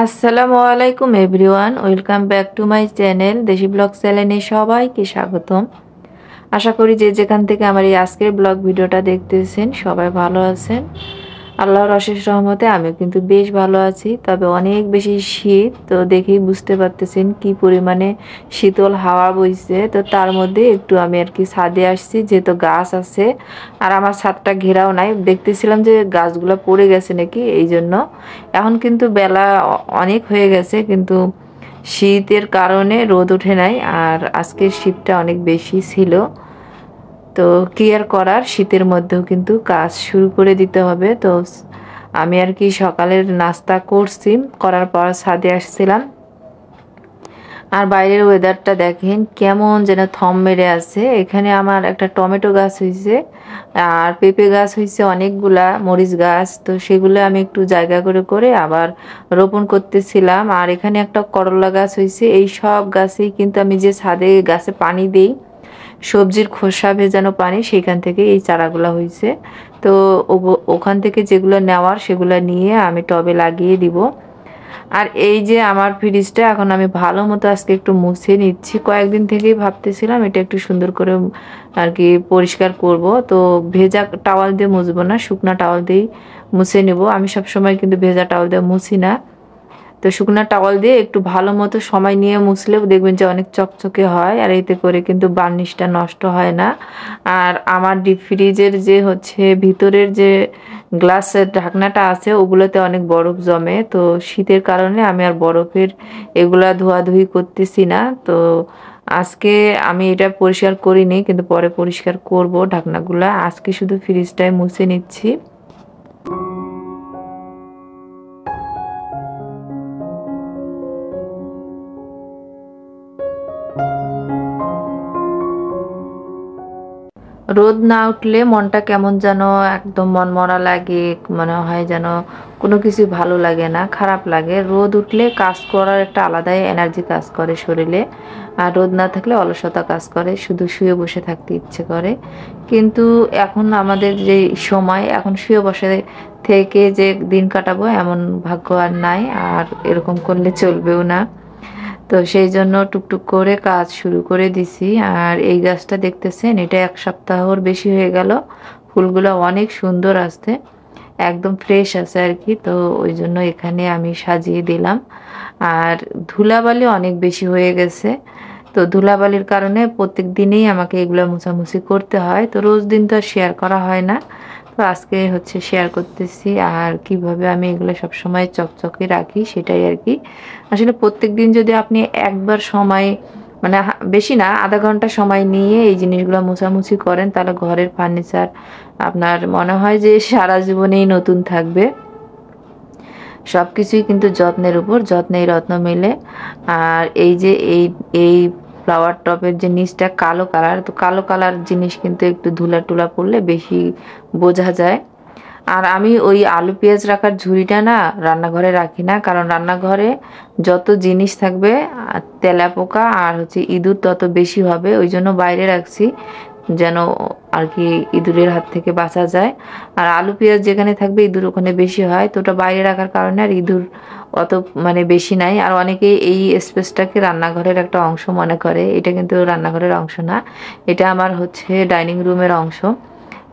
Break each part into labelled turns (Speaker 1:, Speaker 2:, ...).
Speaker 1: আসসালামু আলাইকুম everyone, welcome back to my channel দেশি ব্লগ চ্যানেলে সবাইকে স্বাগতম। আশা করি যে যেখান থেকে আমার এই আজকের ব্লগ ভিডিওটা দেখতেছেন সবাই ভালো আছেন। আল্লাহর অশেষ রহমতে আমিও কিন্তু বেশ ভালো আছি। তবে অনেক বেশি শীত, তো দেখেই বুঝতে পারতেছেন কি পরিমাণে শীতল হাওয়া বইছে। তো তার মধ্যে একটু আমি আর কি ছাদে আসছি, যেহেতু গাছ আছে আর আমার ছাদটা ঘেরাও নাই। দেখতেছিলাম যে গাছগুলো পড়ে গেছে নাকি, এই জন্য। এখন কিন্তু বেলা অনেক হয়ে গেছে, কিন্তু শীতের কারণে রোদ ওঠে নাই। আর আজকের শীতটা অনেক বেশি ছিল, তো কি আর করার, শীতের মধ্যেও কিন্তু কাজ শুরু করে দিতে হবে। তো আমি আর কি সকালের নাস্তা করছি, করার পর ছাদে আসছিলাম। আর বাইরের ওয়েদারটা দেখেন কেমন যেন থম মেরে আছে। এখানে আমার একটা টমেটো গাছ হয়েছে আর পেঁপে গাছ হয়েছে, অনেকগুলা মরিচ গাছ। তো সেগুলো আমি একটু জায়গা করে করে আবার রোপণ করতেছিলাম। আর এখানে একটা করলা গাছ হয়েছে। এই সব গাছেই কিন্তু আমি যে ছাদে গাছে পানি দিই, সবজির খোসা ভেজানো পানি, সেখান থেকে এই চারাগুলো হয়েছে। তো ওখান থেকে যেগুলো নেওয়ার সেগুলো নিয়ে আমি টবে লাগিয়ে দিব। আর এই যে আমার ফ্রিজটা এখন আমি ভালো মতো আজকে একটু মুছে নিচ্ছি। কয়েকদিন থেকেই ভাবতেছিলাম এটা একটু সুন্দর করে আর কি পরিষ্কার করব। তো ভেজা টাওয়াল দিয়ে মুছবো না, শুকনা টাওয়াল দিয়েই মুছে নেব। আমি সব সময় কিন্তু ভেজা টাওয়াল দিয়ে মুছি না। তো শুকনা টাওয়াল দিয়ে একটু ভালো মতো সময় নিয়ে মুছলেও দেখবেন যে অনেক চকচকে হয়, আর এতে করে কিন্তু বার্নিশটা নষ্ট হয় না। আর আমার ডিপ ফ্রিজের যে হচ্ছে ভিতরের যে গ্লাসের ঢাকনাটা আছে, ওগুলোতে অনেক বরফ জমে। তো শীতের কারণে আমি আর বরফের এগুলা ধোয়াধুয়ি করতেছি না। তো আজকে আমি এটা পরিষ্কার করিনি, কিন্তু পরে পরিষ্কার করব ঢাকনাগুলা। আজকে শুধু ফ্রিজটাই মুছে নিচ্ছি। রোদ না উঠলে মনটা কেমন যেন একদম মনমরা লাগে, মনে হয় যেন কোনো কিছু ভালো লাগে না, খারাপ লাগে। রোদ উঠলে কাজ করার একটা আলাদাই এনার্জি কাজ করে শরীরে। আর রোদ না থাকলে অলসতা কাজ করে, শুধু শুয়ে বসে থাকতে ইচ্ছে করে। কিন্তু এখন আমাদের যে সময়, এখন শুয়ে বসে থেকে যে দিন কাটাবো এমন ভাগ্য আর নাই, আর এরকম করলে চলবেও না। তো সেই জন্য টুকটুক করে কাজ শুরু করে দিছি। আর এই গাছটা দেখতেছেন, এটা 1 সপ্তাহর বেশি হয়ে গেল। ফুলগুলো অনেক সুন্দর আসছে, একদম ফ্রেশ আছে আর কি। তো ওই জন্য এখানে আমি সাজিয়ে দিলাম। আর ধুলাবালি অনেক বেশি হয়ে গেছে। তো ধুলাবালির কারণে প্রত্যেক দিনেই আমাকে এগুলো মোছামুছি করতে হয়। তো রোজ দিন তো আর শেয়ার করা হয় না। তো আজকে হচ্ছে শেয়ার করতেছি আর কিভাবে আমি এগুলো সবসময় চকচকে রাখি সেটাই আর কি। আসলে প্রত্যেক দিন যদি আপনি একবার সময়, মানে বেশি না, আধা ঘন্টা সময় নিয়ে এই জিনিসগুলো মোছামুছি করেন, তাহলে ঘরের ফার্নিচার আপনার মনে হয় যে সারা জীবনেই নতুন থাকবে। সবকিছুই কিন্তু যত্নের উপর, যত্নেই রত্ন মেলে। আর এই যে এই ফ্লাওয়ার টপের যে নিচটা কালো কালার, তো কালো কালার জিনিস কিন্তু একটু ধুলা টুলা পড়লে বেশি বোঝা যায়। আর আমি ওই আলু পেঁয়াজ রাখার ঝুড়িটা না রান্নাঘরে রাখি না, কারণ রান্নাঘরে যত জিনিস থাকবে তেলাপোকা আর হচ্ছে ইঁদুর তত বেশি হবে। ওই জন্য বাইরে রাখছি, যেন আর কি ইঁদুরের হাত থেকে বাঁচা যায়। আর আলু পেঁয়াজ যেখানে থাকবে ইঁদুর ওখানে বেশি হয়, তো ওটা বাইরে রাখার কারণে আর ইঁদুর অত মানে বেশি নাই। আর অনেকে এই স্পেসটাকে রান্নাঘরের একটা অংশ মনে করে, এটা কিন্তু রান্নাঘরের অংশ না, এটা আমার হচ্ছে ডাইনিং রুমের অংশ।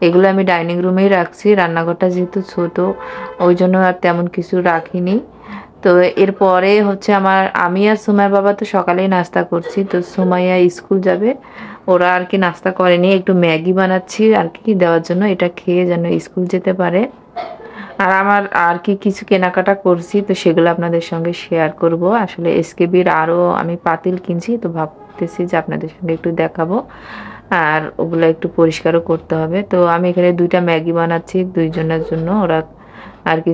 Speaker 1: এগুলো আমি ডাইনিং রুমেই রাখছি, রান্নাঘরটা যেহেতু ছোট ওই জন্য আর তেমন কিছু রাখিনি। তো এরপরে হচ্ছে আমি আর সুমাইয়ার বাবা তো সকালেই নাস্তা করছি। তো সুমাইয়া স্কুল যাবে, ওরা আর কি নাস্তা করেনি, একটু ম্যাগি বানাচ্ছি আর কি দেওয়ার জন্য, এটা খেয়ে যেন স্কুল যেতে পারে। আর আমার আর কি কিছু কেনাকাটা করছি, তো সেগুলো আপনাদের সঙ্গে শেয়ার করব। আসলে এসকেবির আরও আমি পাতিল কিনছি, তো ভাবতেছি যে আপনাদের সঙ্গে একটু দেখাবো। আর ওগুলো একটু পরিষ্কারও করতে হবে। তো আমি এখানে 2টা ম্যাগি বানাচ্ছি দুইজনের জন্য। ওরা আর কি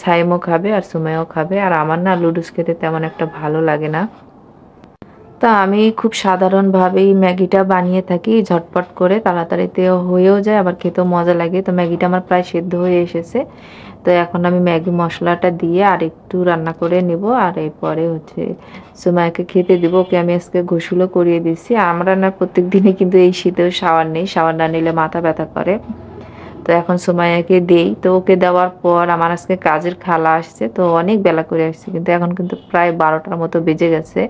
Speaker 1: সাইমও খাবে আর সুমাইও খাবে। আর আমার না লুডুস খেতে তেমন একটা ভালো লাগে না। তা আমি খুব সাধারণভাবেই ম্যাগিটা বানিয়ে থাকি, ঝটপট করে, তাড়াতাড়িতেও হয়েও যায়, আবার খেতেও মজা লাগে। তো ম্যাগিটা আমার প্রায় সেদ্ধ হয়ে এসেছে। তো এখন আমি ম্যাগি মশলাটা দিয়ে আর একটু রান্না করে নিব। আর এরপরে হচ্ছে সুমাইয়াকে খেতে দিব। ওকে আমি আজকে গোসলও করিয়ে দিচ্ছি। আমরা না প্রত্যেক দিনই কিন্তু এই শীতেও শাওয়ার নেই, শাওয়ার না নিলে মাথা ব্যথা করে। তো এখন সুমাইয়াকে দেই। তো ওকে দেওয়ার পর আমার আজকে কাজের খালা আসছে, তো অনেক বেলা করে আসছে, কিন্তু এখন কিন্তু প্রায় 12টার মতো বেজে গেছে।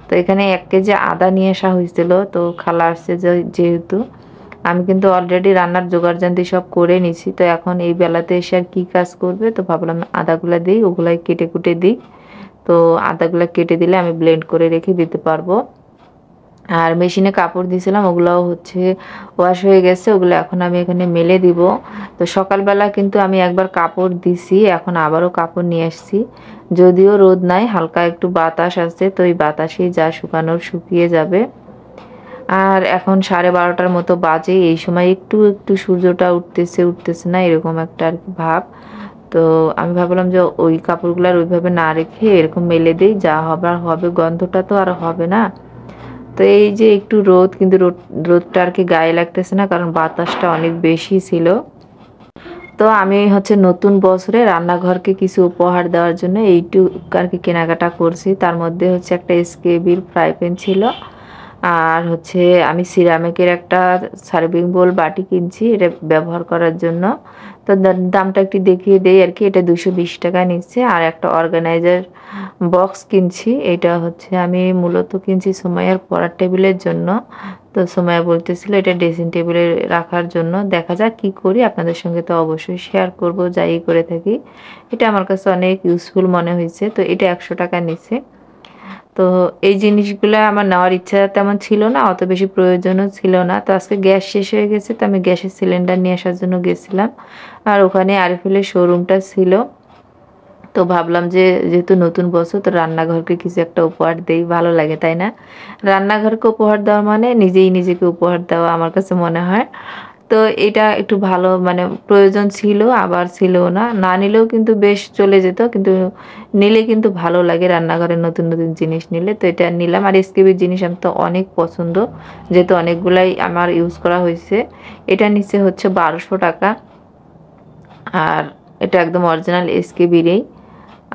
Speaker 1: তো এখানে 1 কেজি আদা নিয়ে আসা হয়েছিল। তো খালা আসছে যেহেতু আমি কিন্তু অলরেডি রান্নার জোগাড়জান্তি সব করে নিছি। তো এখন এই বেলাতে এসে আর কি কাজ করবে, তো ভাবলাম আদাগুলা দিই, ওগুলাই কেটে কুটে দিই। তো আদাগুলা কেটে দিলে আমি ব্লেন্ড করে রেখে দিতে পারবো। আর মেশিনে কাপড় দিয়েছিলাম, ওগুলাও হচ্ছে ওয়াশ হয়ে গেছে, ওগুলো এখন আমি এখানে মেলে দিব। তো সকালবেলা কিন্তু আমি একবার কাপড় দিছি, এখন আবারও কাপড় নিয়ে আসছি। যদিও রোদ নাই, হালকা একটু বাতাস আছে, তো এই বাতাসেই যা শুকানোর শুকিয়ে যাবে। আর এখন 12:30টার মতো বাজে। এই সময় একটু একটু সূর্যটা উঠতেছে না, এরকম একটা আর কি ভাব। তো আমি ভাবলাম যে ওই কাপড়গুলো ওইভাবে না রেখে এরকম মেলে দিই, যা হবার হবে, গন্ধটা তো আর হবে না। তো এই যে একটু রোদ, কিন্তু রোদটা আর কি গায়ে লাগতেছে না, কারণ বাতাসটা অনেক বেশি ছিল। তো আমি হচ্ছে নতুন বছরে রান্নাঘরকে কিছু উপহার দেওয়ার জন্য এইটুকু আর কি কেনাকাটা করছি। তার মধ্যে হচ্ছে একটা এসকেবির ফ্রাই প্যান ছিল, আর হচ্ছে আমি সিরামিকের একটা সার্ভিং বোল বাটি কিনছি এটা ব্যবহার করার জন্য। তো দামটা একটু দেখিয়ে দেই আর কি। এটা 220 টাকা নিচ্ছে। আর একটা অর্গানাইজার বক্স কিনছি, এটা হচ্ছে আমি মূলত কিনছি সুমাইয়ার পড়ার টেবিলের জন্য। তো সুমাইয়া বলতেছিল এটা ড্রেসিং টেবিলে রাখার জন্য। দেখা যাক কি করি, আপনাদের সঙ্গে তো অবশ্যই শেয়ার করব যাই করে থাকি। এটা আমার কাছে অনেক ইউজফুল মনে হয়েছে। তো এটা 100 টাকা নিচ্ছে। তো এই জিনিসগুলো আমার নেওয়ার ইচ্ছা তেমন ছিল না, অত বেশি প্রয়োজনও ছিল না। তো আজকে গ্যাস শেষ হয়ে গেছে, তো আমি গ্যাসের সিলিন্ডার নিয়ে আসার জন্য গেছিলাম। আর ওখানে আরএফএলের শোরুমটা ছিল। তো ভাবলাম যে যেহেতু নতুন বছর, তো রান্নাঘরকে কিছু একটা উপহার দেই, ভালো লাগে তাই না? রান্নাঘরকে উপহার দেওয়া মানে নিজেই নিজেকে উপহার দেওয়া আমার কাছে মনে হয়। তো এটা একটু ভালো মানে প্রয়োজন ছিল, আবার ছিলও না। না নিলেও কিন্তু বেশ চলে যেত, কিন্তু নিলে কিন্তু ভালো লাগে রান্নাঘরের নতুন নতুন জিনিস নিলে। তো এটা নিলাম। আর এসকেবির জিনিস আমার তো অনেক পছন্দ, যেহেতু অনেকগুলাই আমার ইউজ করা হয়েছে। এটা নিচে হচ্ছে 1200 টাকা। আর এটা একদম অরিজিনাল এসকেবিরই।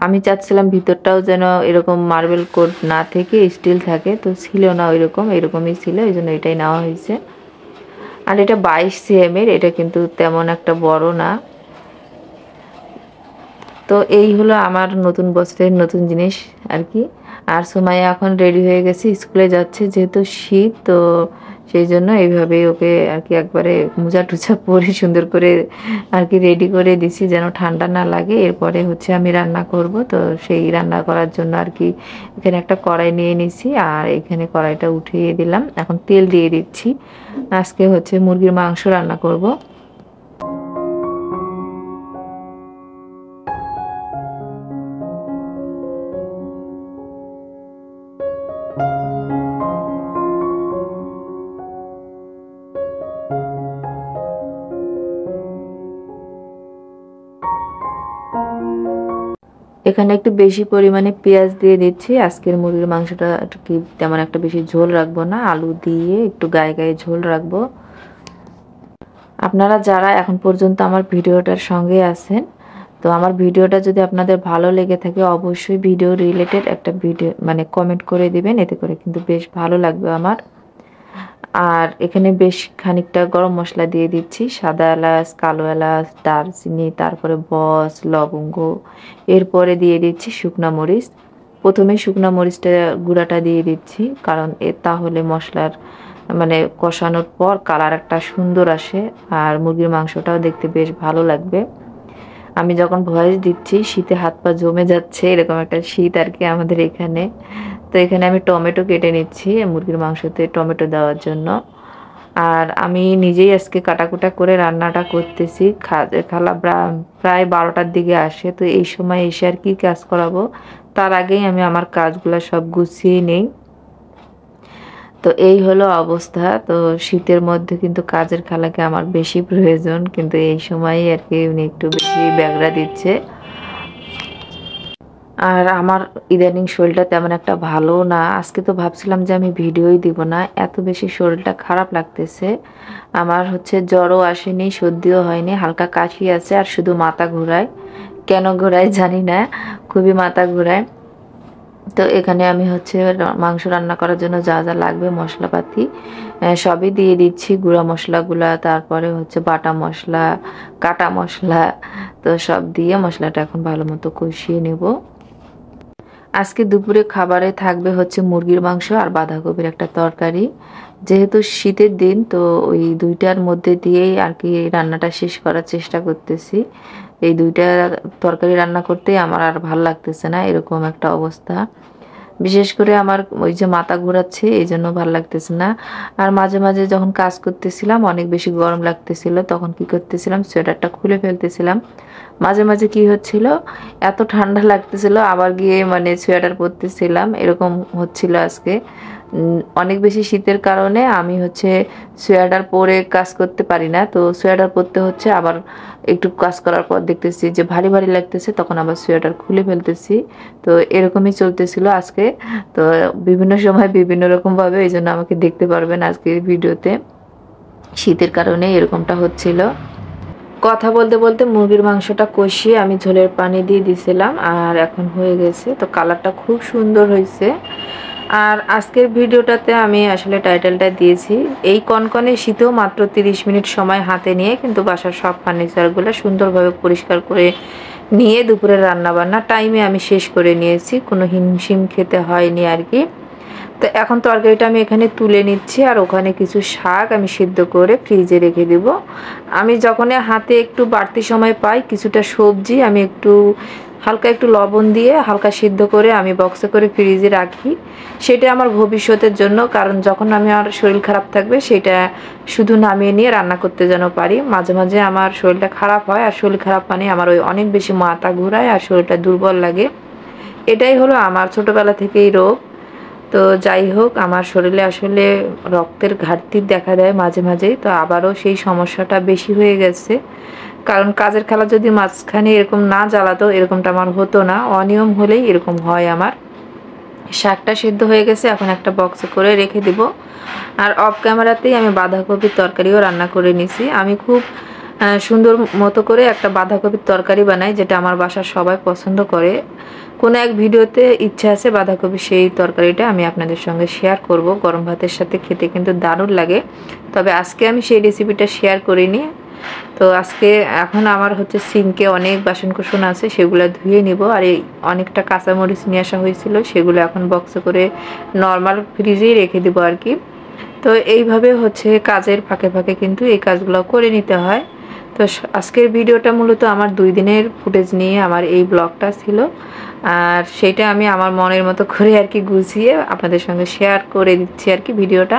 Speaker 1: আমি চাচ্ছিলাম ভিতরটাও যেন এরকম মার্বেল কোট না থেকে স্টিল থাকে, তো ছিল না ওইরকম, এরকমই ছিল, এই জন্য এটাই নেওয়া হয়েছে। আর এটা 22 সিএমের, এটা কিন্তু তেমন একটা বড় না। তো এই হলো আমার নতুন বছরের নতুন জিনিস আর কি। আর সুমাইয়া এখন রেডি হয়ে গেছে, স্কুলে যাচ্ছে, যেহেতু শীত, তো সেই জন্য এইভাবে ওকে আর কি একবারে মোজা টুজা পরে সুন্দর করে আর কি রেডি করে দিছি, যেন ঠান্ডা না লাগে। এরপরে হচ্ছে আমি রান্না করব। তো সেই রান্না করার জন্য আর কি এখানে একটা কড়াই নিয়ে নিছি, আর এখানে কড়াইটা উঠিয়ে দিলাম, এখন তেল দিয়ে দিচ্ছি। আজকে হচ্ছে মুরগির মাংস রান্না করব। এখানে একটু বেশি পরিমাণে পেঁয়াজ দিয়ে দিচ্ছি। আজকের মুরগির মাংসটা একটু কি তেমন একটা বেশি ঝোল রাখবো না, আলু দিয়ে একটু গায়ে গায়ে ঝোল রাখবো। আপনারা যারা এখন পর্যন্ত আমার ভিডিওটার সঙ্গে আছেন, তো আমার ভিডিওটা যদি আপনাদের ভালো লেগে থাকে, অবশ্যই ভিডিও রিলেটেড একটা ভিডিও মানে কমেন্ট করে দিবেন, এতে করে কিন্তু বেশ ভালো লাগবে আমার। আর এখানে বেশ খানিকটা গরম মশলা দিয়ে দিচ্ছি, সাদা এলাচ, কালো এলাচ, দারচিনি, তারপরে বস, লবঙ্গ। এরপরে দিয়ে দিচ্ছি শুকনা মরিচ। প্রথমে শুকনা মরিচটা গুঁড়াটা দিয়ে দিচ্ছি, কারণ তাহলে মশলার মানে কষানোর পর কালার একটা সুন্দর আসে, আর মুরগির মাংসটাও দেখতে বেশ ভালো লাগবে। আমি যখন ভয়েস দিচ্ছি শীতে হাত পা জমে যাচ্ছে, এরকম একটা শীত আর কি আমাদের এখানে। তো এখানে আমি টমেটো কেটে নিচ্ছি মুরগির মাংসতে টমেটো দেওয়ার জন্য। আর আমি নিজেই আজকে কাটাকুটা করে রান্নাটা করতেছি। খালা প্রায় 12টার দিকে আসে, তো এই সময় এসে আর কি কাজ করাবো, তার আগেই আমি আমার কাজগুলো সব গুছিয়ে নেই। তো এই হলো অবস্থা। তো শীতের মধ্যে কিন্তু কাজের খালাকে আমার বেশি প্রয়োজন, কিন্তু এই সময়ই আর কি উনি একটু বেশি ব্যাগরা দিচ্ছে। আর আমার ইদানিং শরীরটা তেমন একটা ভালো না। আজকে তো ভাবছিলাম যে আমি ভিডিওই দিব না, এত বেশি শরীরটা খারাপ লাগতেছে। আমার হচ্ছে জ্বরও আসেনি, সর্দিও হয়নি, হালকা কাশি আছে, আর শুধু মাথা ঘোরায়। কেন ঘোরায় জানি না, খুবই মাথা ঘোরায়। তো এখানে আমি হচ্ছে মাংস রান্না করার জন্য যা যা লাগবে মশলাপাতি সবই দিয়ে দিচ্ছি, গুঁড়া মশলাগুলা, তারপরে হচ্ছে বাটা মশলা, কাটা মশলা। তো সব দিয়ে মশলাটা এখন ভালো মতো কষিয়ে নেব। আজকে দুপুরে খাবারে থাকবে হচ্ছে মুরগির মাংস আর বাঁধাকপির একটা তরকারি। যেহেতু শীতের দিন, তো ওই দুইটার মধ্যে দিয়েই আর কি রান্নাটা শেষ করার চেষ্টা করতেছি। এই দুইটা তরকারি রান্না করতেই আমার আর ভাল লাগতেছে না, এরকম একটা অবস্থা। বিশেষ করে আমার ওই যে মাথা ঘোরাচ্ছে, এই জন্য ভালো লাগতেছে না। আর মাঝে মাঝে যখন কাজ করতেছিলাম অনেক বেশি গরম লাগতেছিল, তখন কি করতেছিলাম, সোয়েটারটা খুলে ফেলতেছিলাম। মাঝে মাঝে কি হচ্ছিল, এত ঠান্ডা লাগতেছিল আবার গিয়ে মানে সোয়েটার পরতেছিলাম, এরকম হচ্ছিল আজকে। অনেক বেশি শীতের কারণে আমি হচ্ছে সোয়েটার পরে কাজ করতে পারি না, তো সোয়েটার পরতে হচ্ছে। আবার একটু কাজ করার পর দেখতেছি যে ভারী ভারী লাগতেছে, তখন আবার সোয়েটার খুলে ফেলতেছি। তো এরকমই চলতেছিল আজকে। তো বিভিন্ন সময় বিভিন্ন রকমভাবে, এই জন্য আমাকে দেখতে পারবেন আজকের ভিডিওতে। শীতের কারণে এরকমটা হচ্ছিল। কথা বলতে বলতে মুরগির মাংসটা কষিয়ে আমি ঝোলের পানি দিয়ে দিছিলাম, আর এখন হয়ে গেছে। তো কালারটা খুব সুন্দর হয়েছে। আর আজকের ভিডিওটাতে আমি আসলে টাইটেলটা দিয়েছি, এই কনকনে শীতেও মাত্র 30 মিনিট সময় হাতে নিয়ে কিন্তু বাসার সব ফার্নিচারগুলো সুন্দরভাবে পরিষ্কার করে নিয়ে দুপুরের রান্নাবান্না টাইমে আমি শেষ করে নিয়েছি, কোনো হিমশিম খেতে হয়নি আর কি। তো এখন তরকারিটা আমি এখানে তুলে নিচ্ছি, আর ওখানে কিছু শাক আমি সিদ্ধ করে ফ্রিজে রেখে দেব। আমি যখন হাতে একটু বাড়তি সময় পাই, কিছুটা সবজি আমি হালকা একটু লবণ দিয়ে হালকা সিদ্ধ করে আমি বক্সে করে ফ্রিজে রাখি। সেটা আমার ভবিষ্যতের জন্য, কারণ যখন আমার শরীর খারাপ থাকবে সেটা শুধু নামিয়ে নিয়ে রান্না করতে যেন পারি। মাঝে মাঝে আমার শরীরটা খারাপ হয়, আর শরীর খারাপ মানে আমার ওই অনেক বেশি মাথা ঘোরায় আর শরীরটা দুর্বল লাগে। এটাই হলো আমার ছোটোবেলা থেকেই রোগ। তো যাই হোক, আমার শরীরে আসলে রক্তের ঘাটতি দেখা দেয় মাঝে মাঝেই। তো আবারও সেই সমস্যাটা বেশি হয়ে গেছে, কারণ কাজের খেলা যদি মাঝখানে এরকম না জ্বালাতো, এরকমটা আমার হতো না। অনিয়ম হলেই এরকম হয় আমার। শাকটা সিদ্ধ হয়ে গেছে, এখন একটা বক্সে করে রেখে দিব। আর অফ ক্যামেরাতেই আমি বাঁধাকপির তরকারিও রান্না করে নিছি। আমি খুব সুন্দর মতো করে একটা বাঁধাকপির তরকারি বানাই, যেটা আমার বাসার সবাই পছন্দ করে। কোনো এক ভিডিওতে ইচ্ছা আছে বাঁধাকপির সেই তরকারিটা আমি আপনাদের সঙ্গে শেয়ার করব। গরম ভাতের সাথে খেতে কিন্তু দারুণ লাগে। তবে আজকে আমি সেই রেসিপিটা শেয়ার করিনি। তো আজকে এখন আমার হচ্ছে সিঙ্কে অনেক বাসনকোসন আছে, সেগুলো ধুয়ে নিব। আর এই অনেকটা কাঁচামরিচ নিয়ে আসা হয়েছিল, সেগুলো এখন বক্সে করে নর্মাল ফ্রিজেই রেখে দিব আর কি। তো এইভাবে হচ্ছে কাজের ফাঁকে ফাঁকে কিন্তু এই কাজগুলো করে নিতে হয়। তো আজকের ভিডিওটা মূলত আমার 2 দিনের ফুটেজ নিয়ে আমার এই ব্লগটা ছিল, আর সেটা আমি আমার মনের মতো করে আর কি গুছিয়ে আপনাদের সঙ্গে শেয়ার করে দিচ্ছি আর কি ভিডিওটা।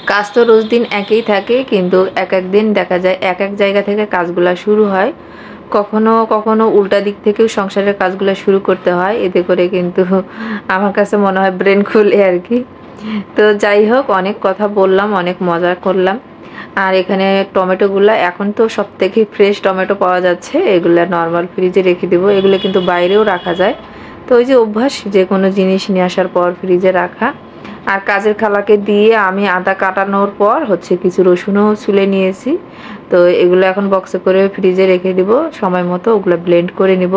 Speaker 1: কাজ তো রোজ দিন একই থাকে, কিন্তু এক এক দিন দেখা যায় এক এক জায়গা থেকে কাজগুলো শুরু হয়। কখনো কখনো উল্টা দিক থেকেও সংসারের কাজগুলো শুরু করতে হয়, এতে করে কিন্তু আমার কাছে মনে হয় ব্রেন খুলে আর কি। তো যাই হোক, অনেক কথা বললাম, অনেক মজা করলাম। আর এখানে টমেটোগুলো এখন তো সব থেকে ফ্রেশ টমেটো পাওয়া যাচ্ছে, এগুলো নর্মাল ফ্রিজে রেখে দেবো। এগুলো কিন্তু বাইরেও রাখা যায়। তো ওই যে অভ্যাস, যে কোনো জিনিস নিয়ে আসার পর ফ্রিজে রাখা। আর কাজের খালাকে দিয়ে আমি আদা কাটানোর পর হচ্ছে কিছু রসুনও ছুলে নিয়েছি। তো এগুলো এখন বক্সে করে ফ্রিজে রেখে দিব, সময় মতো ওগুলো ব্লেন্ড করে নিব।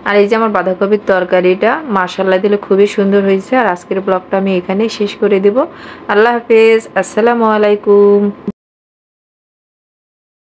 Speaker 1: আর এই যে আমার বাঁধাকপির তরকারিটা মাশাআল্লাহ দিলে খুবই সুন্দর হয়েছে। আর আজকের ব্লগটা আমি এখানেই শেষ করে দিব। আল্লাহ হাফেজ, আসসালামু আলাইকুম।